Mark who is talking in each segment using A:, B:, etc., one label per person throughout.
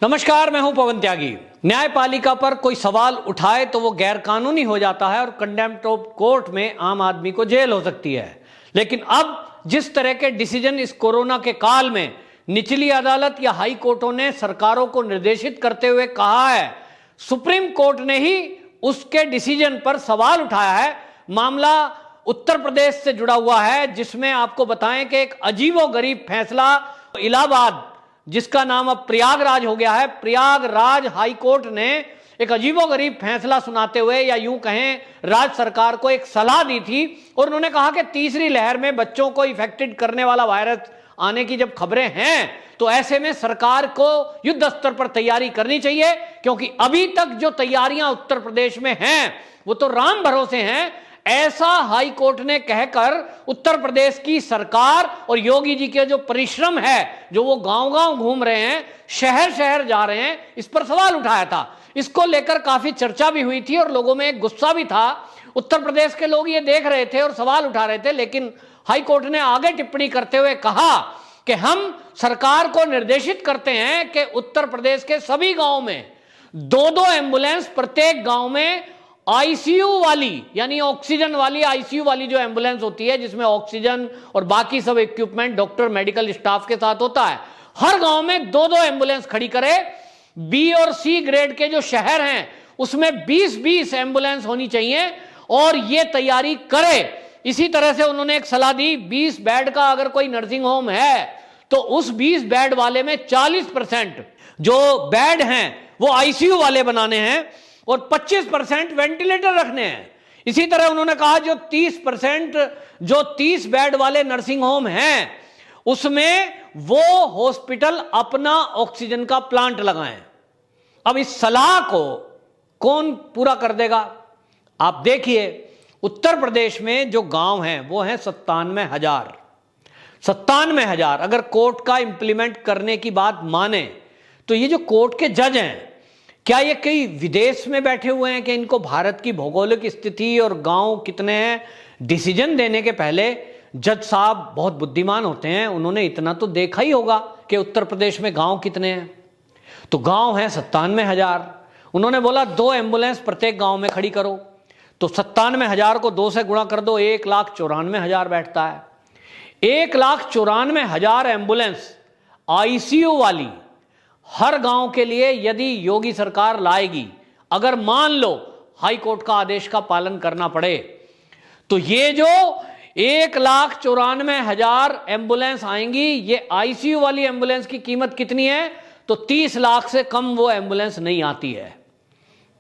A: नमस्कार, मैं हूं पवन त्यागी। न्यायपालिका पर कोई सवाल उठाए तो वो गैर कानूनी हो जाता है और कंडेम्प्ट ऑफ कोर्ट में आम आदमी को जेल हो सकती है। लेकिन अब जिस तरह के डिसीजन इस कोरोना के काल में निचली अदालत या हाई कोर्टों ने सरकारों को निर्देशित करते हुए कहा है, सुप्रीम कोर्ट ने ही उसके डिसीजन पर सवाल उठाया है। मामला उत्तर प्रदेश से जुड़ा हुआ है, जिसमें आपको बताएं कि एक अजीबोगरीब फैसला इलाहाबाद, जिसका नाम अब प्रयागराज हो गया है, प्रयागराज हाई कोर्ट ने एक अजीबोगरीब फैसला सुनाते हुए, या यूं कहें राज्य सरकार को एक सलाह दी थी। और उन्होंने कहा कि तीसरी लहर में बच्चों को इफेक्टेड करने वाला वायरस आने की जब खबरें हैं तो ऐसे में सरकार को युद्ध स्तर पर तैयारी करनी चाहिए, क्योंकि अभी तक जो तैयारियां उत्तर प्रदेश में हैं वो तो राम भरोसे हैं। ऐसा हाई कोर्ट ने कहकर उत्तर प्रदेश की सरकार और योगी जी के जो परिश्रम है, जो वो गांव-गांव घूम रहे हैं, शहर शहर जा रहे हैं, इस पर सवाल उठाया था। इसको लेकर काफी चर्चा भी हुई थी और लोगों में एक गुस्सा भी था। उत्तर प्रदेश के लोग ये देख रहे थे और सवाल उठा रहे थे, लेकिन हाई कोर्ट ने आगे टिप्पणी करते हुए कहा कि हम सरकार को निर्देशित करते हैं कि उत्तर प्रदेश के सभी गांव में दो एम्बुलेंस, प्रत्येक गांव में आईसीयू वाली, यानी ऑक्सीजन वाली, आईसीयू वाली जो एम्बुलेंस होती है, जिसमें ऑक्सीजन और बाकी सब इक्विपमेंट डॉक्टर, मेडिकल स्टाफ के साथ होता है, हर गांव में दो एम्बुलेंस खड़ी करे। बी और सी ग्रेड के जो शहर हैं उसमें 20-20 एम्बुलेंस होनी चाहिए और ये तैयारी करे। इसी तरह से उन्होंने एक सलाह दी, 20 बेड का अगर कोई नर्सिंग होम है तो उस 20 बेड वाले में 40% जो बेड हैं वो आईसीयू वाले बनाने हैं और 25% वेंटिलेटर रखने हैं। इसी तरह उन्होंने कहा जो 30% जो 30 बेड वाले नर्सिंग होम हैं उसमें वो हॉस्पिटल अपना ऑक्सीजन का प्लांट लगाएं। अब इस सलाह को कौन पूरा कर देगा? आप देखिए, उत्तर प्रदेश में जो गांव हैं वो हैं 97,000। अगर कोर्ट का इंप्लीमेंट करने की बात माने तो ये जो कोर्ट के जज हैं, क्या ये कई विदेश में बैठे हुए हैं कि इनको भारत की भौगोलिक स्थिति और गांव कितने हैं डिसीजन देने के पहले? जज साहब बहुत बुद्धिमान होते हैं, उन्होंने इतना तो देखा ही होगा कि उत्तर प्रदेश में गांव कितने हैं। तो गांव हैं 97,000। उन्होंने बोला 2 एम्बुलेंस प्रत्येक गांव में खड़ी करो, तो 97,000 को 2 से गुणा कर दो, 1,94,000 बैठता है। 1,94,000 एम्बुलेंस आईसीयू वाली हर गांव के लिए यदि योगी सरकार लाएगी, अगर मान लो हाई कोर्ट का आदेश का पालन करना पड़े, तो ये जो 1,94,000 एम्बुलेंस आएंगी, ये आईसीयू वाली एम्बुलेंस की कीमत कितनी है? तो 30 लाख से कम वो एम्बुलेंस नहीं आती है।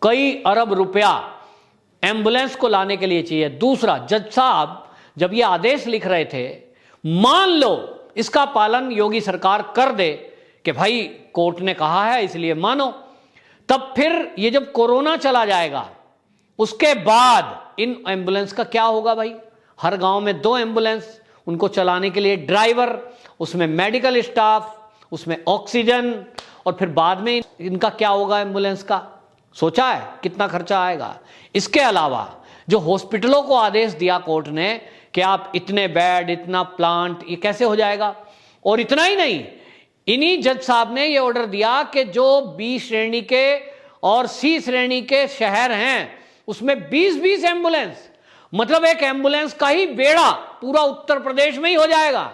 A: कई अरब रुपया एम्बुलेंस को लाने के लिए चाहिए। दूसरा, जज साहब जब ये आदेश लिख रहे थे, मान लो इसका पालन योगी सरकार कर दे कि भाई कोर्ट ने कहा है इसलिए मानो, तब फिर ये जब कोरोना चला जाएगा उसके बाद इन एम्बुलेंस का क्या होगा भाई? हर गांव में 2 एम्बुलेंस, उनको चलाने के लिए ड्राइवर, उसमें मेडिकल स्टाफ, उसमें ऑक्सीजन, और फिर बाद में इनका क्या होगा एम्बुलेंस का? सोचा है कितना खर्चा आएगा? इसके अलावा जो हॉस्पिटलों को आदेश दिया कोर्ट ने कि आप इतने बेड, इतना प्लांट, ये कैसे हो जाएगा? और इतना ही नहीं, इन्हीं जज साहब ने ये ऑर्डर दिया कि जो बी श्रेणी के और सी श्रेणी के शहर हैं उसमें 20-20 एम्बुलेंस, मतलब एक एम्बुलेंस का ही बेड़ा पूरा उत्तर प्रदेश में ही हो जाएगा।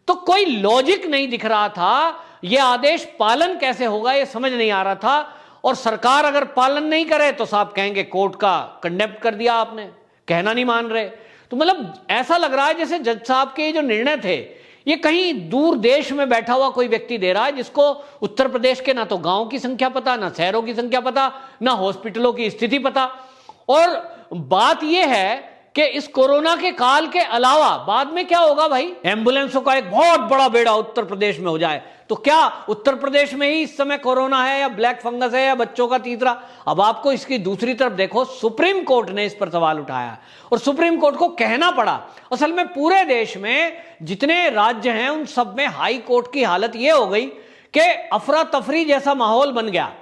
A: तो कोई लॉजिक नहीं दिख रहा था, ये आदेश पालन कैसे होगा ये समझ नहीं आ रहा था। और सरकार अगर पालन नहीं करे तो साहब कहेंगे कोर्ट का कंडेम्प्ट कर दिया आपने, कहना नहीं मान रहे। तो मतलब ऐसा लग रहा है जैसे जज साहब के जो निर्णय थे ये कहीं दूर देश में बैठा हुआ कोई व्यक्ति दे रहा है, जिसको उत्तर प्रदेश के ना तो गांव की संख्या पता, ना शहरों की संख्या पता, ना हॉस्पिटलों की स्थिति पता। और बात यह है कि इस कोरोना के काल के अलावा बाद में क्या होगा भाई? एम्बुलेंसों का एक बहुत बड़ा बेड़ा उत्तर प्रदेश में हो जाए तो क्या उत्तर प्रदेश में ही इस समय कोरोना है या ब्लैक फंगस है या बच्चों का तीसरा? अब आपको इसकी दूसरी तरफ देखो, सुप्रीम कोर्ट ने इस पर सवाल उठाया और सुप्रीम कोर्ट को कहना पड़ा। असल में पूरे देश में जितने राज्य हैं उन सब में हाई कोर्ट की हालत यह हो गई कि अफरा तफरी जैसा माहौल बन गया।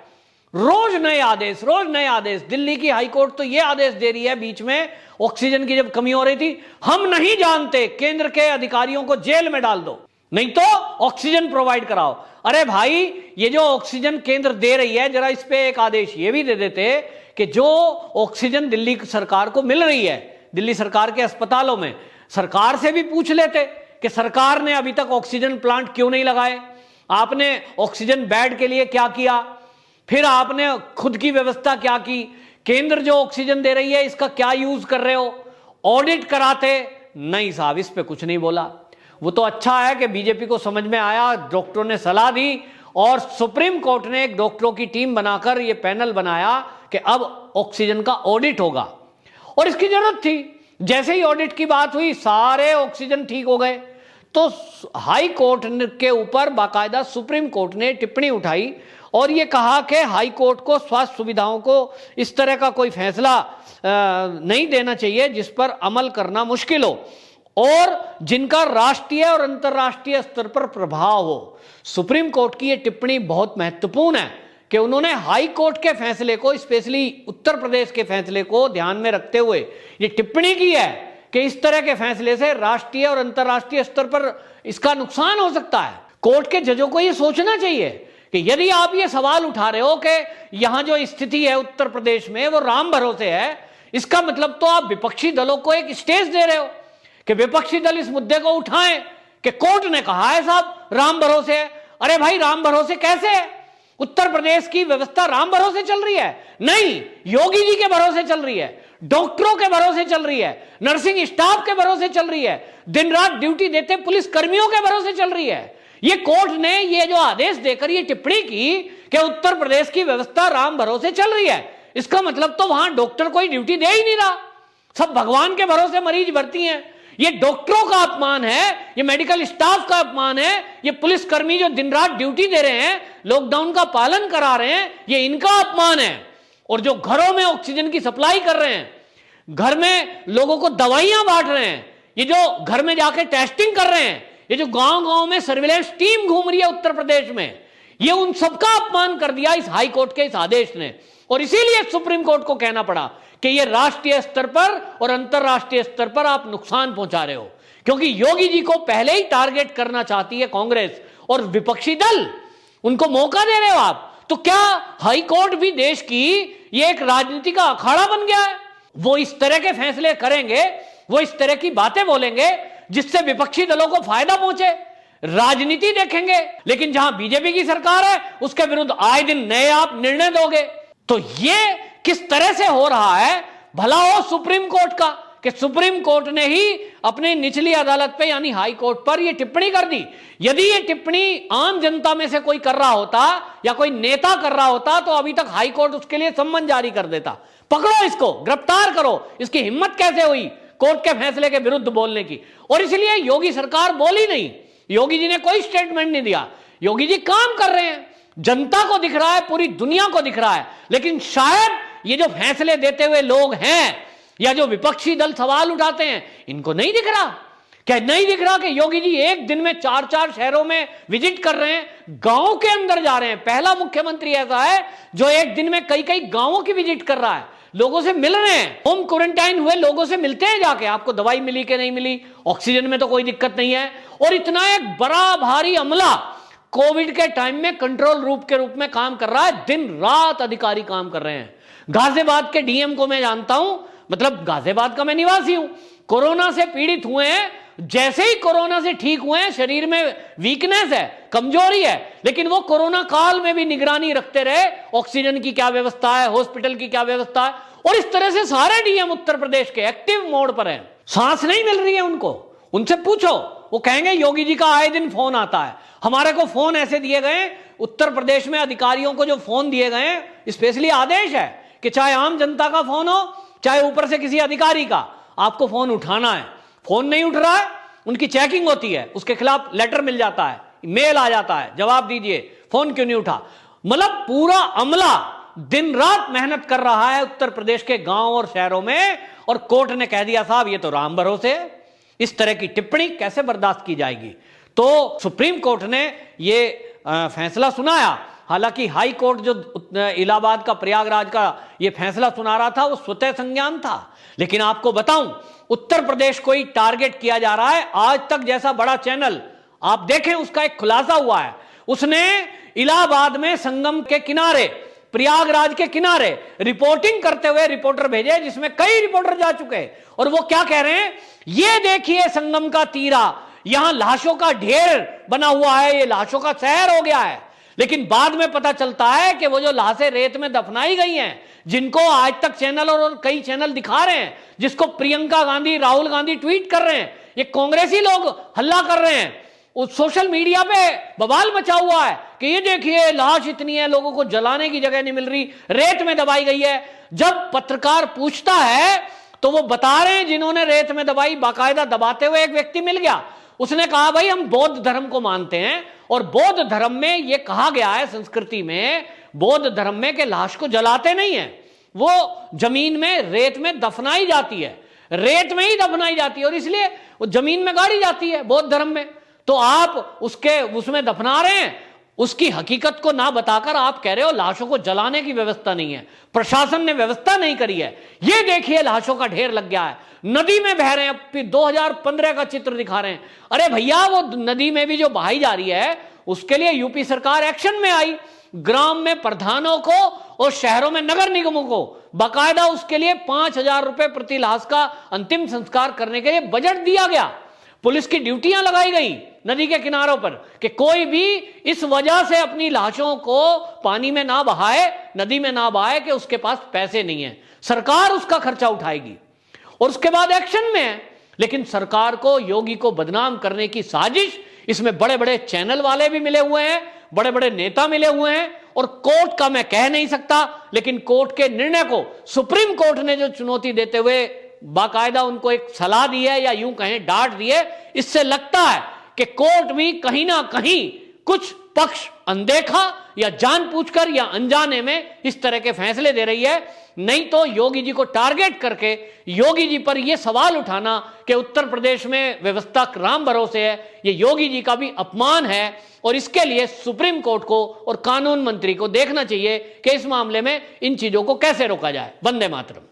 A: रोज नए आदेश, रोज नए आदेश। दिल्ली की हाई कोर्ट तो यह आदेश दे रही है, बीच में ऑक्सीजन की जब कमी हो रही थी, हम नहीं जानते, केंद्र के अधिकारियों को जेल में डाल दो। नहीं तो ऑक्सीजन प्रोवाइड कराओ। अरे भाई, ये जो ऑक्सीजन केंद्र दे रही है, जरा इस पे एक आदेश ये भी दे देते कि जो ऑक्सीजन दिल्ली सरकार को मिल रही है, दिल्ली सरकार के अस्पतालों में, सरकार से भी पूछ लेते कि सरकार ने अभी तक ऑक्सीजन प्लांट क्यों नहीं लगाए, आपने ऑक्सीजन बेड के लिए क्या किया, फिर आपने खुद की व्यवस्था क्या की, केंद्र जो ऑक्सीजन दे रही है इसका क्या यूज कर रहे हो, ऑडिट कराते। नहीं साहब, इस पे कुछ नहीं बोला। वो तो अच्छा है कि बीजेपी को समझ में आया, डॉक्टरों ने सलाह दी और सुप्रीम कोर्ट ने एक डॉक्टरों की टीम बनाकर ये पैनल बनाया कि अब ऑक्सीजन का ऑडिट होगा, और इसकी जरूरत थी। जैसे ही ऑडिट की बात हुई, सारे ऑक्सीजन ठीक हो गए। तो हाई कोर्ट के ऊपर बाकायदा सुप्रीम कोर्ट ने टिप्पणी उठाई और ये कहा कि हाई कोर्ट को स्वास्थ्य सुविधाओं को इस तरह का कोई फैसला नहीं देना चाहिए जिस पर अमल करना मुश्किल हो और जिनका राष्ट्रीय और अंतर्राष्ट्रीय स्तर पर प्रभाव हो। सुप्रीम कोर्ट की यह टिप्पणी बहुत महत्वपूर्ण है कि उन्होंने हाई कोर्ट के फैसले को, स्पेशली उत्तर प्रदेश के फैसले को ध्यान में रखते हुए ये टिप्पणी की है कि इस तरह के फैसले से राष्ट्रीय और अंतर्राष्ट्रीय स्तर पर इसका नुकसान हो सकता है। कोर्ट के जजों को यह सोचना चाहिए कि यदि आप ये सवाल उठा रहे हो कि यहां जो स्थिति है उत्तर प्रदेश में वो राम भरोसे है, इसका मतलब तो आप विपक्षी दलों को एक स्टेज दे रहे हो कि विपक्षी दल इस मुद्दे को उठाएं कि कोर्ट ने कहा है साहब राम भरोसे है। अरे भाई, राम भरोसे कैसे है? उत्तर प्रदेश की व्यवस्था राम भरोसे चल रही है? नहीं, योगी जी के भरोसे चल रही है, डॉक्टरों के भरोसे चल रही है, नर्सिंग स्टाफ के भरोसे चल रही है, दिन रात ड्यूटी देते पुलिस कर्मियों के भरोसे चल रही है। ये कोर्ट ने ये जो आदेश देकर ये टिप्पणी की कि उत्तर प्रदेश की व्यवस्था राम भरोसे चल रही है, इसका मतलब तो वहां डॉक्टर कोई ड्यूटी दे ही नहीं रहा, सब भगवान के भरोसे मरीज भर्ती हैं। ये डॉक्टरों का अपमान है, ये मेडिकल स्टाफ का अपमान है, ये पुलिस कर्मी जो दिन रात ड्यूटी दे रहे हैं, लॉकडाउन का पालन करा रहे हैं, ये इनका अपमान है। और जो घरों में ऑक्सीजन की सप्लाई कर रहे हैं, घर में लोगों को दवाइयां बांट रहे हैं, ये जो घर में जाके टेस्टिंग कर रहे हैं, ये जो गांव-गांव में सर्विलेंस टीम घूम रही है उत्तर प्रदेश में, ये उन सबका अपमान कर दिया इस हाई कोर्ट के इस आदेश ने। और इसीलिए सुप्रीम कोर्ट को कहना पड़ा कि ये राष्ट्रीय स्तर पर और अंतर्राष्ट्रीय स्तर पर आप नुकसान पहुंचा रहे हो, क्योंकि योगी जी को पहले ही टारगेट करना चाहती है कांग्रेस और विपक्षी दल, उनको मौका दे रहे हो आप। तो क्या हाई कोर्ट भी देश की ये एक राजनीति का अखाड़ा बन गया है? वो इस तरह के फैसले करेंगे, वो इस तरह की बातें बोलेंगे जिससे विपक्षी दलों को फायदा पहुंचे, राजनीति देखेंगे। लेकिन जहां बीजेपी की सरकार है उसके विरुद्ध आए दिन नए आप निर्णय दोगे। तो ये किस तरह से हो रहा है? भला हो सुप्रीम कोर्ट का कि सुप्रीम कोर्ट ने ही अपनी निचली अदालत पे यानी हाई कोर्ट पर यह टिप्पणी कर दी। यदि ये टिप्पणी आम जनता में से कोई कर रहा होता या कोई नेता कर रहा होता तो अभी तक हाई कोर्ट उसके लिए सम्मन जारी कर देता, पकड़ो इसको, गिरफ्तार करो, इसकी हिम्मत कैसे हुई कोर्ट के फैसले के विरुद्ध बोलने की। और इसलिए योगी सरकार बोली नहीं, योगी जी ने कोई स्टेटमेंट नहीं दिया। योगी जी काम कर रहे हैं, जनता को दिख रहा है, पूरी दुनिया को दिख रहा है, लेकिन शायद ये जो फैसले देते हुए लोग हैं या जो विपक्षी दल सवाल उठाते हैं, इनको नहीं दिख रहा। क्या नहीं दिख रहा कि योगी जी एक दिन में 4-4 शहरों में विजिट कर रहे हैं, गांव के अंदर जा रहे हैं। पहला मुख्यमंत्री ऐसा है जो एक दिन में कई गांवों की विजिट कर रहा है, लोगों से मिल रहे हैं, होम क्वारंटाइन हुए लोगों से मिलते हैं जाके, आपको दवाई मिली कि नहीं मिली, ऑक्सीजन में तो कोई दिक्कत नहीं है। और इतना एक बड़ा भारी अमला कोविड के टाइम में कंट्रोल रूम के रूप में काम कर रहा है, दिन रात अधिकारी काम कर रहे हैं। गाजियाबाद के डीएम को मैं जानता हूं, मतलब गाजियाबाद का मैं निवासी हूं, कोरोना से पीड़ित हुए हैं, जैसे ही कोरोना से ठीक हुए हैं, शरीर में वीकनेस है, कमजोरी है, लेकिन वो कोरोना काल में भी निगरानी रखते रहे, ऑक्सीजन की क्या व्यवस्था है, हॉस्पिटल की क्या व्यवस्था है। और इस तरह से सारे डीएम उत्तर प्रदेश के एक्टिव मोड पर हैं। सांस नहीं मिल रही है उनको, उनसे पूछो, वो कहेंगे योगी जी का आए दिन फोन आता है। हमारे को फोन ऐसे दिए गए, उत्तर प्रदेश में अधिकारियों को जो फोन दिए गए, स्पेशली आदेश है कि चाहे आम जनता का फोन हो चाहे ऊपर से किसी अधिकारी का, आपको फोन उठाना है। फोन नहीं उठ रहा है, उनकी चेकिंग होती है, उसके खिलाफ लेटर मिल जाता है, मेल आ जाता है, जवाब दीजिए, फोन क्यों नहीं उठा। मतलब पूरा अमला दिन रात मेहनत कर रहा है उत्तर प्रदेश के गांव और शहरों में, और कोर्ट ने कह दिया साहब ये तो राम भरोसे है। इस तरह की टिप्पणी कैसे बर्दाश्त की जाएगी? तो सुप्रीम कोर्ट ने ये फैसला सुनाया। हालांकि हाई कोर्ट जो इलाहाबाद का, प्रयागराज का ये फैसला सुना रहा था वो स्वतः संज्ञान था। लेकिन आपको बताऊं, उत्तर प्रदेश को ही टारगेट किया जा रहा है। आज तक जैसा बड़ा चैनल आप देखें, उसका एक खुलासा हुआ है। उसने इलाहाबाद में संगम के किनारे, प्रयागराज के किनारे रिपोर्टिंग करते हुए रिपोर्टर भेजे, जिसमें कई रिपोर्टर जा चुके हैं, और वो क्या कह रहे हैं, ये देखिए संगम का तीरा, यहां लाशों का ढेर बना हुआ है, ये लाशों का शहर हो गया है। लेकिन बाद में पता चलता है कि वो जो लाशें रेत में दफनाई गई हैं, जिनको आज तक चैनल और कई चैनल दिखा रहे हैं, जिसको प्रियंका गांधी, राहुल गांधी ट्वीट कर रहे हैं, ये कांग्रेसी लोग हल्ला कर रहे हैं, उस सोशल मीडिया पे बवाल मचा हुआ है कि ये देखिए लाश इतनी है, लोगों को जलाने की जगह नहीं मिल रही, रेत में दबाई गई है। जब पत्रकार पूछता है तो वो बता रहे हैं जिन्होंने रेत में दबाई, बाकायदा दबाते हुए एक व्यक्ति मिल गया। उसने कहा भाई हम बौद्ध धर्म को मानते हैं, और बौद्ध धर्म में यह कहा गया है, संस्कृति में, बौद्ध धर्म में कि लाश को जलाते नहीं है, वो जमीन में रेत में दफनाई जाती है, रेत में ही दफनाई जाती है, और इसलिए वो जमीन में गाड़ी जाती है बौद्ध धर्म में। तो आप उसमें दफना रहे हैं, उसकी हकीकत को ना बताकर आप कह रहे हो लाशों को जलाने की व्यवस्था नहीं है, प्रशासन ने व्यवस्था नहीं करी है। ये देखिए लाशों का ढेर लग गया है, नदी में बह रहे हैं। फिर 2015 का चित्र दिखा रहे हैं। अरे भैया, वो नदी में भी जो बहाई जा रही है, उसके लिए यूपी सरकार एक्शन में आई। ग्राम में प्रधानों को और शहरों में नगर निगमों को बाकायदा उसके लिए 5,000 रुपए प्रति लाश का अंतिम संस्कार करने के लिए बजट दिया गया। पुलिस की ड्यूटियां लगाई गई नदी के किनारों पर कि कोई भी इस वजह से अपनी लाशों को पानी में ना बहाए, नदी में ना बहाए कि उसके पास पैसे नहीं है। सरकार उसका खर्चा उठाएगी और उसके बाद एक्शन में है। लेकिन सरकार को, योगी को बदनाम करने की साजिश, इसमें बड़े बड़े चैनल वाले भी मिले हुए हैं, बड़े बड़े नेता मिले हुए हैं, और कोर्ट का मैं कह नहीं सकता, लेकिन कोर्ट के निर्णय को सुप्रीम कोर्ट ने जो चुनौती देते हुए बाकायदा उनको एक सलाह दी है, या यूं कहें डांट दी है, इससे लगता है कि कोर्ट भी कहीं ना कहीं कुछ पक्ष अनदेखा या जानबूझकर या अनजाने में इस तरह के फैसले दे रही है। नहीं तो योगी जी को टारगेट करके योगी जी पर यह सवाल उठाना कि उत्तर प्रदेश में व्यवस्था राम भरोसे है, यह योगी जी का भी अपमान है। और इसके लिए सुप्रीम कोर्ट को और कानून मंत्री को देखना चाहिए कि इस मामले में इन चीजों को कैसे रोका जाए। वंदे मातरम।